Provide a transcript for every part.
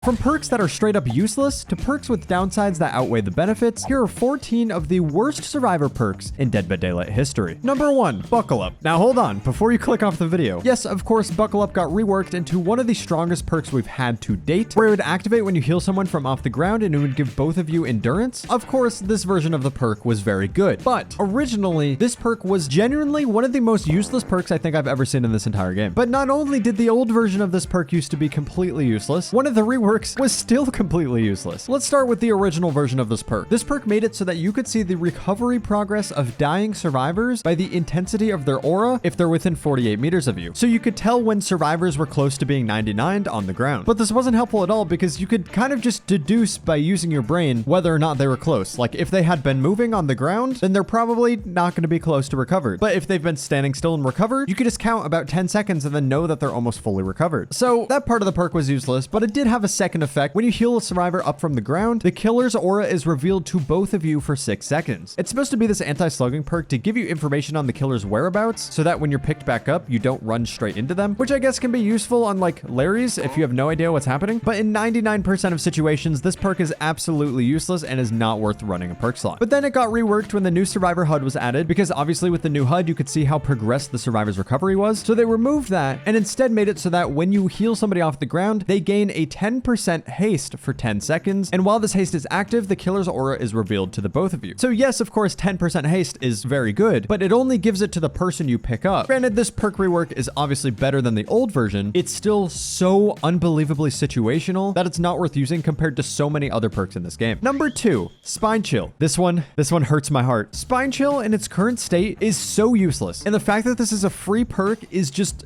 From perks that are straight up useless to perks with downsides that outweigh the benefits, here are 14 of the worst survivor perks in Dead by Daylight history. Number 1, Buckle Up. Now hold on, before you click off the video. Yes, of course, Buckle Up got reworked into one of the strongest perks we've had to date, where it would activate when you heal someone from off the ground and it would give both of you endurance. Of course, this version of the perk was very good, but originally, this perk was genuinely one of the most useless perks I think I've ever seen in this entire game. But not only did the old version of this perk used to be completely useless, one of the reworks was still completely useless. Let's start with the original version of this perk. This perk made it so that you could see the recovery progress of dying survivors by the intensity of their aura if they're within 48 meters of you. So you could tell when survivors were close to being 99'd on the ground. But this wasn't helpful at all because you could kind of just deduce by using your brain whether or not they were close. Like if they had been moving on the ground, then they're probably not going to be close to recovered. But if they've been standing still and recovered, you could just count about 10 seconds and then know that they're almost fully recovered. So that part of the perk was useless, but it did have a second effect. When you heal a survivor up from the ground, the killer's aura is revealed to both of you for 6 seconds. It's supposed to be this anti-slugging perk to give you information on the killer's whereabouts so that when you're picked back up, you don't run straight into them, which I guess can be useful on like Larry's if you have no idea what's happening. But in 99% of situations, this perk is absolutely useless and is not worth running a perk slot. But then it got reworked when the new survivor HUD was added, because obviously with the new HUD, you could see how progressed the survivor's recovery was. So they removed that and instead made it so that when you heal somebody off the ground, they gain a 10% haste for 10 seconds. And while this haste is active, the killer's aura is revealed to the both of you. So yes, of course, 10% haste is very good, but it only gives it to the person you pick up. Granted, this perk rework is obviously better than the old version. It's still so unbelievably situational that it's not worth using compared to so many other perks in this game. Number 2, Spine Chill. This one hurts my heart. Spine Chill in its current state is so useless. And the fact that this is a free perk is just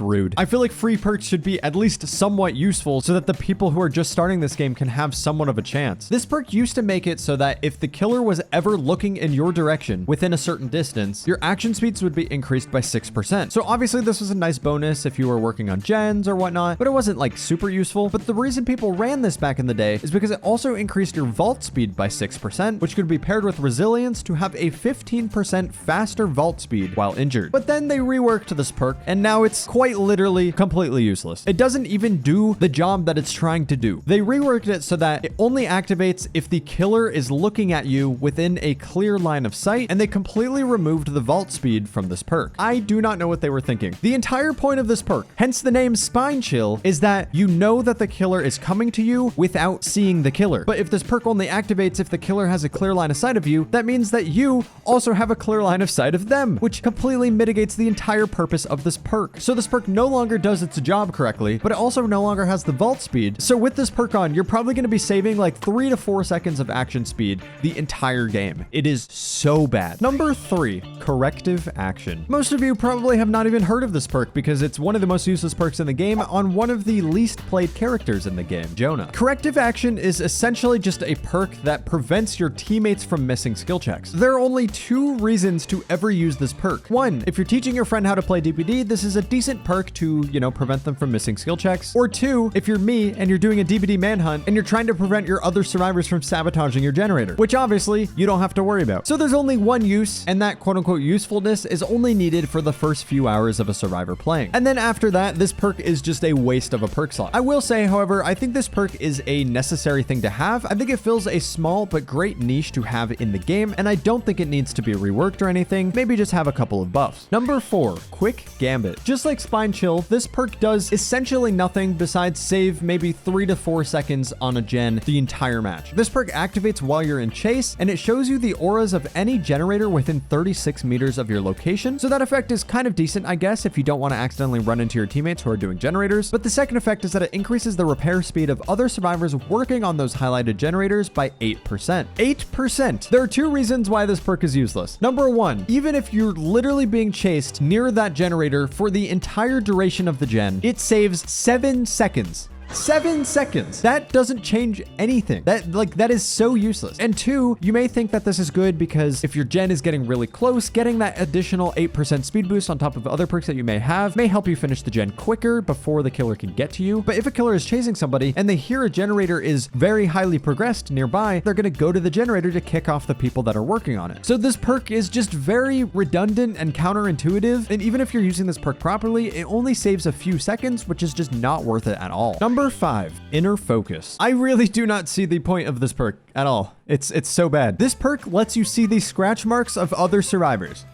rude. I feel like free perks should be at least somewhat useful so that the people who are just starting this game can have somewhat of a chance. This perk used to make it so that if the killer was ever looking in your direction within a certain distance, your action speeds would be increased by 6%. So obviously this was a nice bonus if you were working on gens or whatnot, but it wasn't like super useful. But the reason people ran this back in the day is because it also increased your vault speed by 6%, which could be paired with resilience to have a 15% faster vault speed while injured. But then they reworked this perk and now it's quite literally completely useless. It doesn't even do the job that it's trying to do. They reworked it so that it only activates if the killer is looking at you within a clear line of sight, and they completely removed the vault speed from this perk. I do not know what they were thinking. The entire point of this perk, hence the name Spine Chill, is that you know that the killer is coming to you without seeing the killer. But if this perk only activates if the killer has a clear line of sight of you, that means that you also have a clear line of sight of them, which completely mitigates the entire purpose of this perk. So this perk no longer does its job correctly, but it also no longer has the vault speed. So with this perk on, you're probably going to be saving like 3 to 4 seconds of action speed the entire game. It is so bad. Number 3, Corrective Action. Most of you probably have not even heard of this perk because it's one of the most useless perks in the game on one of the least played characters in the game, Jonah. Corrective Action is essentially just a perk that prevents your teammates from missing skill checks. There are only 2 reasons to ever use this perk. 1, if you're teaching your friend how to play DBD, this is a decent perk to, prevent them from missing skill checks. Or 2, if you're me and you're doing a DBD manhunt and you're trying to prevent your other survivors from sabotaging your generator, which obviously you don't have to worry about. So there's only one use, and that quote unquote usefulness is only needed for the first few hours of a survivor playing. And then after that, this perk is just a waste of a perk slot. I will say, however, I think this perk is a necessary thing to have. I think it fills a small but great niche to have in the game, and I don't think it needs to be reworked or anything. Maybe just have a couple of buffs. Number 4, Quick Gambit. Just like Spine Chill, this perk does essentially nothing besides save maybe 3 to 4 seconds on a gen the entire match. This perk activates while you're in chase, and it shows you the auras of any generator within 36 meters of your location. So that effect is kind of decent, I guess, if you don't want to accidentally run into your teammates who are doing generators. But the second effect is that it increases the repair speed of other survivors working on those highlighted generators by 8%. 8%! There are 2 reasons why this perk is useless. Number 1, even if you're literally being chased near that generator for the entire duration of the gen, it saves 7 seconds. 7 seconds. That doesn't change anything. That is so useless. And 2, you may think that this is good because if your gen is getting really close, getting that additional 8% speed boost on top of other perks that you may have may help you finish the gen quicker before the killer can get to you. But if a killer is chasing somebody and they hear a generator is very highly progressed nearby, they're going to go to the generator to kick off the people that are working on it. So this perk is just very redundant and counterintuitive. And even if you're using this perk properly, it only saves a few seconds, which is just not worth it at all. Number Number 5, Inner Focus. I really do not see the point of this perk at all. It's so bad. This perk lets you see the scratch marks of other survivors.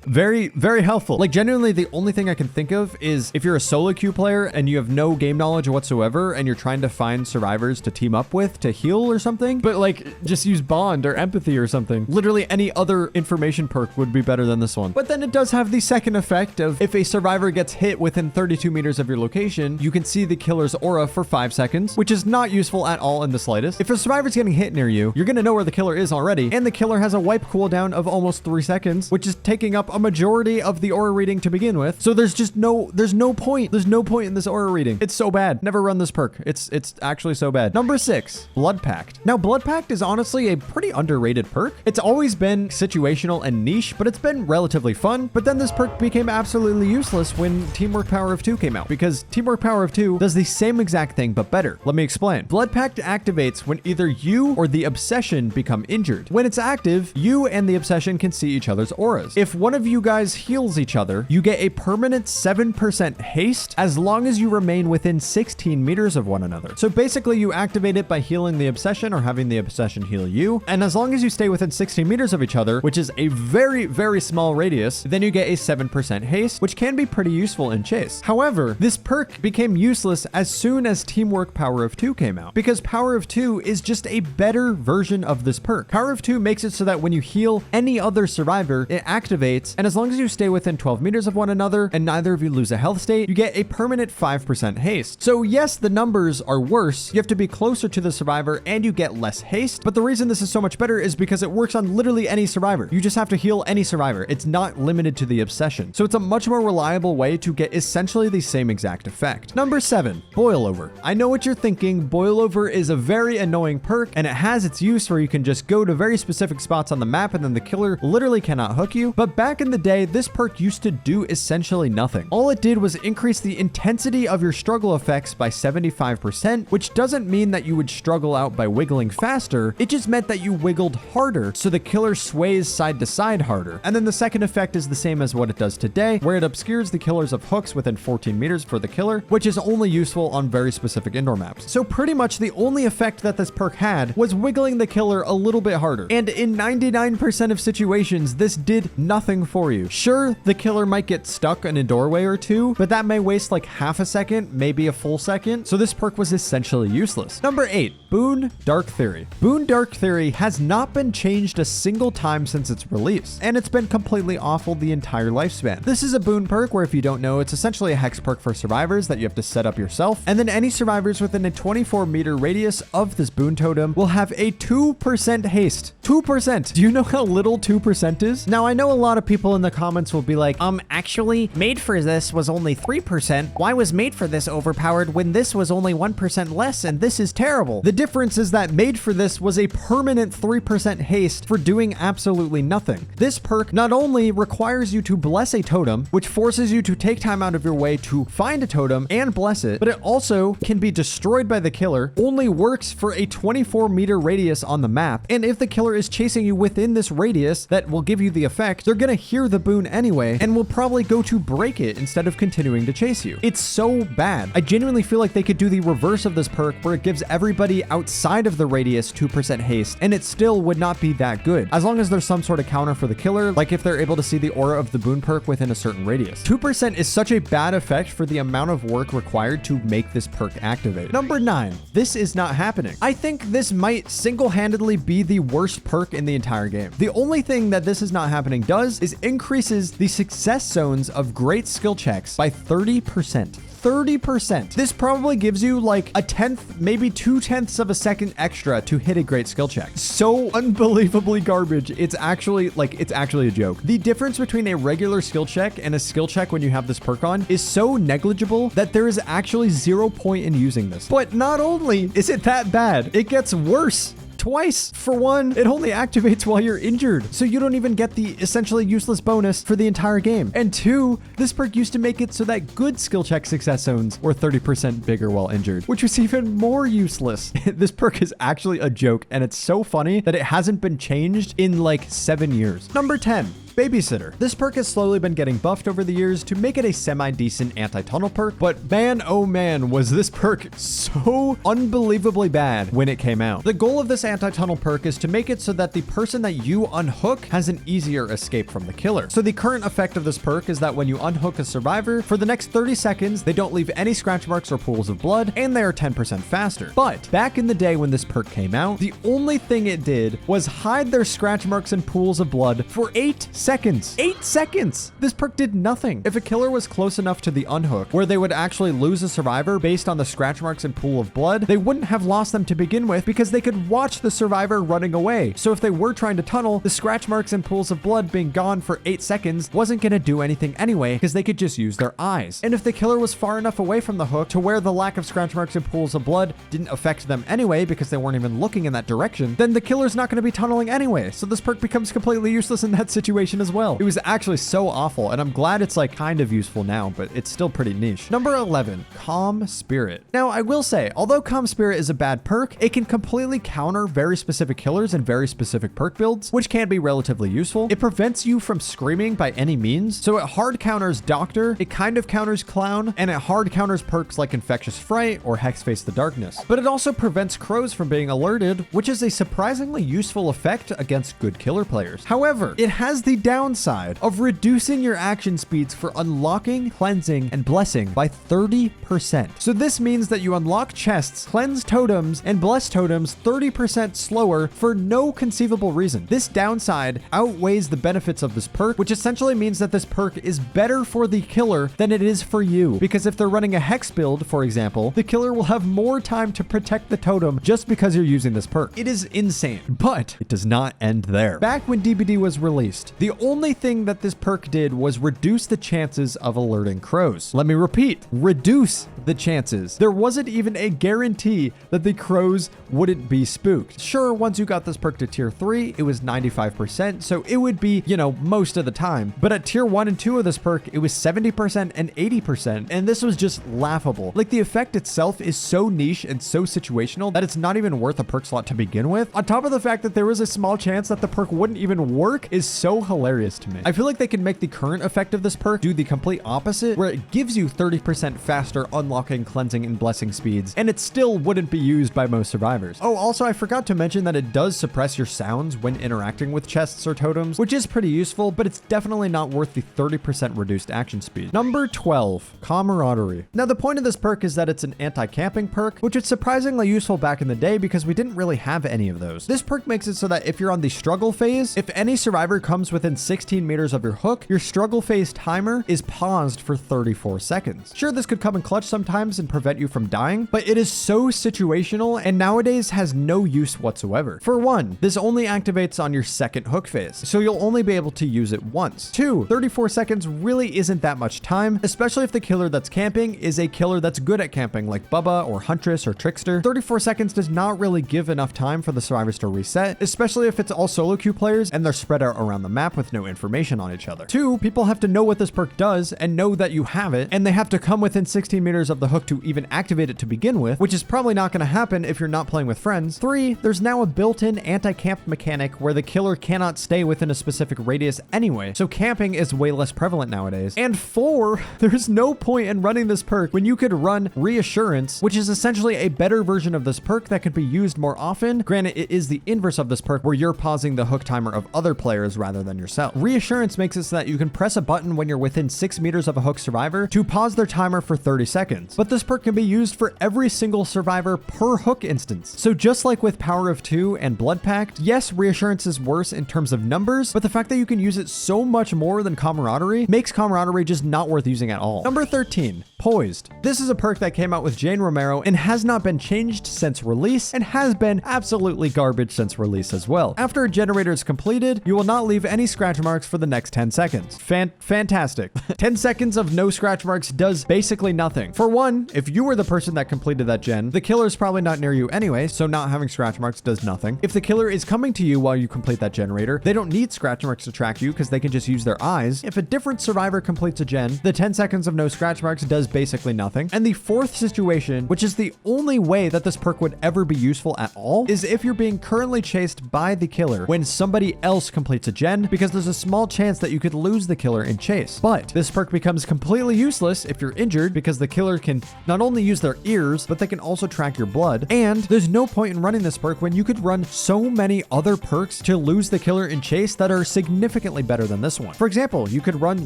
Very, very helpful. Like, genuinely, the only thing I can think of is if you're a solo queue player and you have no game knowledge whatsoever and you're trying to find survivors to team up with to heal or something, but like just use bond or empathy or something. Literally any other information perk would be better than this one. But then it does have the second effect of if a survivor gets hit within 32 meters of your location, you can see the killer's aura for 5 seconds, which is not useful at all in the slightest. If a survivor's getting hit near you, you're going to know where the killer is already. And the killer has a wipe cooldown of almost 3 seconds, which is taking up a majority of the aura reading to begin with. So there's no point in this aura reading. It's so bad. Never run this perk. It's actually so bad. Number 6, Blood Pact. Now, Blood Pact is honestly a pretty underrated perk. It's always been situational and niche, but it's been relatively fun. But then this perk became absolutely useless when Teamwork Power of 2 came out, because Teamwork Power of 2 does the same exact thing, but better. Let me explain. Blood Pact activates when either you or the Obsession become injured. When it's active, you and the Obsession can see each other's auras. If one of you guys heals each other, you get a permanent 7% haste as long as you remain within 16 meters of one another. So basically you activate it by healing the Obsession or having the Obsession heal you. And as long as you stay within 16 meters of each other, which is a very, very small radius, then you get a 7% haste, which can be pretty useful in chase. However, this perk became useless as soon as Teamwork Power of 2 came out, because Power of 2 is just a better version of this perk. Power of 2 makes it so that when you heal any other survivor, it activates, and as long as you stay within 12 meters of one another and neither of you lose a health state, you get a permanent 5% haste. So yes, the numbers are worse. You have to be closer to the survivor and you get less haste. But the reason this is so much better is because it works on literally any survivor. You just have to heal any survivor. It's not limited to the Obsession. So it's a much more reliable way to get essentially the same exact effect. Number 7, Boil Over. I know what you're thinking. Boil Over is a very annoying perk and it has its use where you can just go to very specific spots on the map and then the killer literally cannot hook you. But back in the day, this perk used to do essentially nothing. All it did was increase the intensity of your struggle effects by 75%, which doesn't mean that you would struggle out by wiggling faster. It just meant that you wiggled harder, so the killer sways side to side harder. And then the second effect is the same as what it does today, where it obscures the killers of hooks within 14 meters for the killer, which is only useful on very specific indoor maps. So pretty much the only effect that this perk had was wiggling the killer a little bit harder. And in 99% of situations, this did nothing for you. Sure, the killer might get stuck in a doorway or two, but that may waste like half a second, maybe a full second. So this perk was essentially useless. Number 8, Boon Dark Theory. Boon Dark Theory has not been changed a single time since its release, and it's been completely awful the entire lifespan. This is a boon perk where, if you don't know, it's essentially a hex perk for survivors that you have to set up yourself, and then any survivors within a 24-meter radius of this boon totem will have a 2% haste. 2%. Do you know how little 2% is? Now, I know a lot of people in the comments will be like, actually, Made for This was only 3%. Why was Made for This overpowered when this was only 1% less and this is terrible? The difference is that Made for This was a permanent 3% haste for doing absolutely nothing. This perk not only requires you to bless a totem, which forces you to take time out of your way to find a totem and bless it, but it also can be destroyed by the killer, only works for a 24-meter radius on the map, and if the killer is chasing you within this radius that will give you the effect, they're gonna hear the boon anyway and will probably go to break it instead of continuing to chase you. It's so bad. I genuinely feel like they could do the reverse of this perk where it gives everybody outside of the radius 2% haste, and it still would not be that good, as long as there's some sort of counter for the killer, like if they're able to see the aura of the boon perk within a certain radius. 2% is such a bad effect for the amount of work required to make this perk activate. Number 9, This Is Not Happening. I think this might single-handedly be the worst perk in the entire game. The only thing that This Is Not Happening does is increases the success zones of great skill checks by 30%. 30%. This probably gives you like a tenth, maybe 2/10 of a second extra to hit a great skill check. So unbelievably garbage. It's actually a joke. The difference between a regular skill check and a skill check when you have this perk on is so negligible that there is actually 0 point in using this. But not only is it that bad, it gets worse. Twice. For one, it only activates while you're injured, so you don't even get the essentially useless bonus for the entire game. And two, this perk used to make it so that good skill check success zones were 30% bigger while injured, which was even more useless. This perk is actually a joke, and it's so funny that it hasn't been changed in like 7 years. Number 10, Babysitter. This perk has slowly been getting buffed over the years to make it a semi-decent anti-tunnel perk, but man, oh man, was this perk so unbelievably bad when it came out. The goal of this anti-tunnel perk is to make it so that the person that you unhook has an easier escape from the killer. So the current effect of this perk is that when you unhook a survivor, for the next 30 seconds, they don't leave any scratch marks or pools of blood, and they are 10% faster. But back in the day when this perk came out, the only thing it did was hide their scratch marks and pools of blood for 8 seconds. 8 seconds! This perk did nothing. If a killer was close enough to the unhook where they would actually lose a survivor based on the scratch marks and pool of blood, they wouldn't have lost them to begin with because they could watch the survivor running away. So if they were trying to tunnel, the scratch marks and pools of blood being gone for 8 seconds wasn't going to do anything anyway because they could just use their eyes. And if the killer was far enough away from the hook to where the lack of scratch marks and pools of blood didn't affect them anyway because they weren't even looking in that direction, then the killer's not going to be tunneling anyway. So this perk becomes completely useless in that situation as well. It was actually so awful, and I'm glad it's like kind of useful now, but it's still pretty niche. Number 11, Calm Spirit. Now, I will say, although Calm Spirit is a bad perk, it can completely counter very specific killers and very specific perk builds, which can be relatively useful. It prevents you from screaming by any means. So it hard counters Doctor, it kind of counters Clown, and it hard counters perks like Infectious Fright or Hex Face the Darkness. But it also prevents crows from being alerted, which is a surprisingly useful effect against good killer players. However, it has the downside of reducing your action speeds for unlocking, cleansing, and blessing by 30%. So this means that you unlock chests, cleanse totems, and bless totems 30% slower for no conceivable reason. This downside outweighs the benefits of this perk, which essentially means that this perk is better for the killer than it is for you. Because if they're running a hex build, for example, the killer will have more time to protect the totem just because you're using this perk. It is insane, but it does not end there. Back when DBD was released, the only thing that this perk did was reduce the chances of alerting crows. Let me repeat, reduce the chances. There wasn't even a guarantee that the crows wouldn't be spooked. Sure, once you got this perk to tier 3, it was 95%, so it would be, most of the time. But at tier 1 and 2 of this perk, it was 70% and 80%, and this was just laughable. Like, the effect itself is so niche and so situational that it's not even worth a perk slot to begin with. On top of the fact that there was a small chance that the perk wouldn't even work is so hilarious to me. I feel like they can make the current effect of this perk do the complete opposite, where it gives you 30% faster unlocking, cleansing, and blessing speeds, and it still wouldn't be used by most survivors. Oh, also, I forgot to mention that it does suppress your sounds when interacting with chests or totems, which is pretty useful, but it's definitely not worth the 30% reduced action speed. Number 12, Camaraderie. Now, the point of this perk is that it's an anti-camping perk, which is surprisingly useful back in the day because we didn't really have any of those. This perk makes it so that if you're on the struggle phase, if any survivor comes within 16 meters of your hook, your struggle phase timer is paused for 34 seconds. Sure, this could come in clutch sometimes and prevent you from dying, but it is so situational and nowadays has no use whatsoever. For one, this only activates on your second hook phase, so you'll only be able to use it once. Two, 34 seconds really isn't that much time, especially if the killer that's camping is a killer that's good at camping like Bubba or Huntress or Trickster. 34 seconds does not really give enough time for the survivors to reset, especially if it's all solo queue players and they're spread out around the map with no information on each other. Two, people have to know what this perk does and know that you have it, and they have to come within 16 meters of the hook to even activate it to begin with, which is probably not going to happen if you're not playing with friends. Three, there's now a built-in anti-camp mechanic where the killer cannot stay within a specific radius anyway, so camping is way less prevalent nowadays. And four, there's no point in running this perk when you could run Reassurance, which is essentially a better version of this perk that could be used more often. Granted, it is the inverse of this perk where you're pausing the hook timer of other players rather than yourself. Reassurance makes it so that you can press a button when you're within 6 meters of a hook survivor to pause their timer for 30 seconds. But this perk can be used for every single survivor per hook instance. So just like with Power of 2 and Blood Pact, yes, Reassurance is worse in terms of numbers, but the fact that you can use it so much more than Camaraderie makes Camaraderie just not worth using at all. Number 13, Poised. This is a perk that came out with Jane Romero and has not been changed since release and has been absolutely garbage since release as well. After a generator is completed, you will not leave any scratch marks for the next 10 seconds. Fantastic. 10 seconds of no scratch marks does basically nothing. For one, if you were the person that completed that gen, the killer is probably not near you anyway, so not having scratch marks does nothing. If the killer is coming to you while you complete that generator, they don't need scratch marks to track you because they can just use their eyes. If a different survivor completes a gen, the 10 seconds of no scratch marks does basically nothing. And the fourth situation, which is the only way that this perk would ever be useful at all, is if you're being currently chased by the killer when somebody else completes a gen, because because there's a small chance that you could lose the killer in chase. But this perk becomes completely useless if you're injured, because the killer can not only use their ears, but they can also track your blood. And there's no point in running this perk when you could run so many other perks to lose the killer in chase that are significantly better than this one. For example, you could run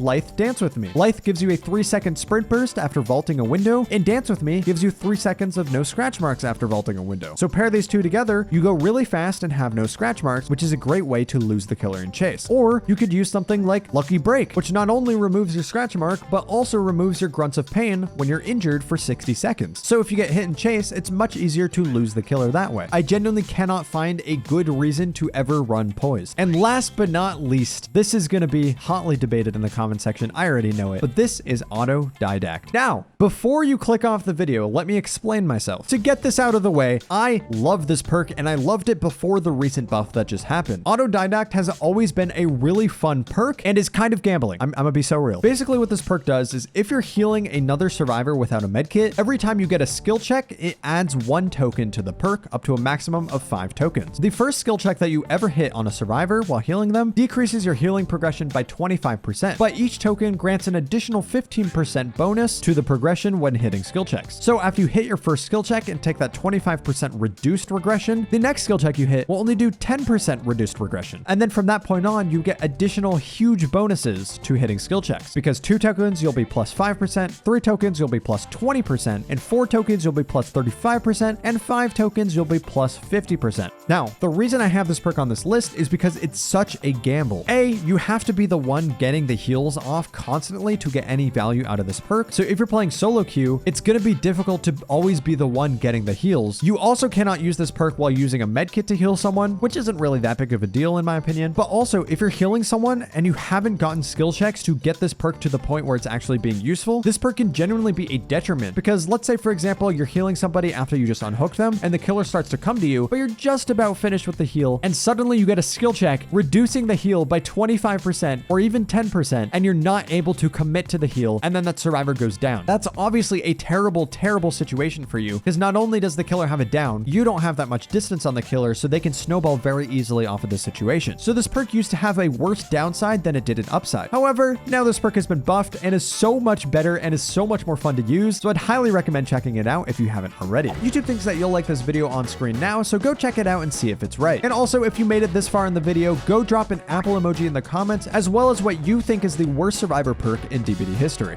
Lithe Dance With Me. Lithe gives you a 3-second sprint burst after vaulting a window, and Dance With Me gives you 3 seconds of no scratch marks after vaulting a window. So pair these two together, you go really fast and have no scratch marks, which is a great way to lose the killer in chase. Or you could use something like Lucky Break, which not only removes your scratch mark, but also removes your grunts of pain when you're injured for 60 seconds. So if you get hit in chase, it's much easier to lose the killer that way. I genuinely cannot find a good reason to ever run Poised. And last but not least, this is going to be hotly debated in the comment section. I already know it, but this is Autodidact. Now, before you click off the video, let me explain myself. To get this out of the way, I love this perk and I loved it before the recent buff that just happened. Autodidact has always been a really fun perk and is kind of gambling. I'm gonna be so real. Basically what this perk does is if you're healing another survivor without a medkit, every time you get a skill check, it adds 1 token to the perk up to a maximum of 5 tokens. The first skill check that you ever hit on a survivor while healing them decreases your healing progression by 25%, but each token grants an additional 15% bonus to the progression when hitting skill checks. So after you hit your first skill check and take that 25% reduced regression, the next skill check you hit will only do 10% reduced regression. And then from that point on, you get additional huge bonuses to hitting skill checks, because 2 tokens you'll be plus 5%, 3 tokens you'll be plus 20%, and 4 tokens you'll be plus 35%, and 5 tokens you'll be plus 50%. Now, the reason I have this perk on this list is because it's such a gamble. A, you have to be the one getting the heals off constantly to get any value out of this perk. So if you're playing solo queue, it's going to be difficult to always be the one getting the heals. You also cannot use this perk while using a medkit to heal someone, which isn't really that big of a deal in my opinion. But also, if you're healing someone and you haven't gotten skill checks to get this perk to the point where it's actually being useful, this perk can genuinely be a detriment, because let's say, for example, you're healing somebody after you just unhooked them and the killer starts to come to you, but you're just about finished with the heal and suddenly you get a skill check reducing the heal by 25% or even 10%, and you're not able to commit to the heal, and then that survivor goes down. That's obviously a terrible, terrible situation for you, because not only does the killer have it down, you don't have that much distance on the killer, so they can snowball very easily off of this situation. So this perk used to have a worse downside than it did an upside. However, now this perk has been buffed and is so much better and is so much more fun to use, so I'd highly recommend checking it out if you haven't already. YouTube thinks that you'll like this video on screen now, so go check it out and see if it's right. And also, if you made it this far in the video, go drop an apple emoji in the comments, as well as what you think is the worst survivor perk in DBD history.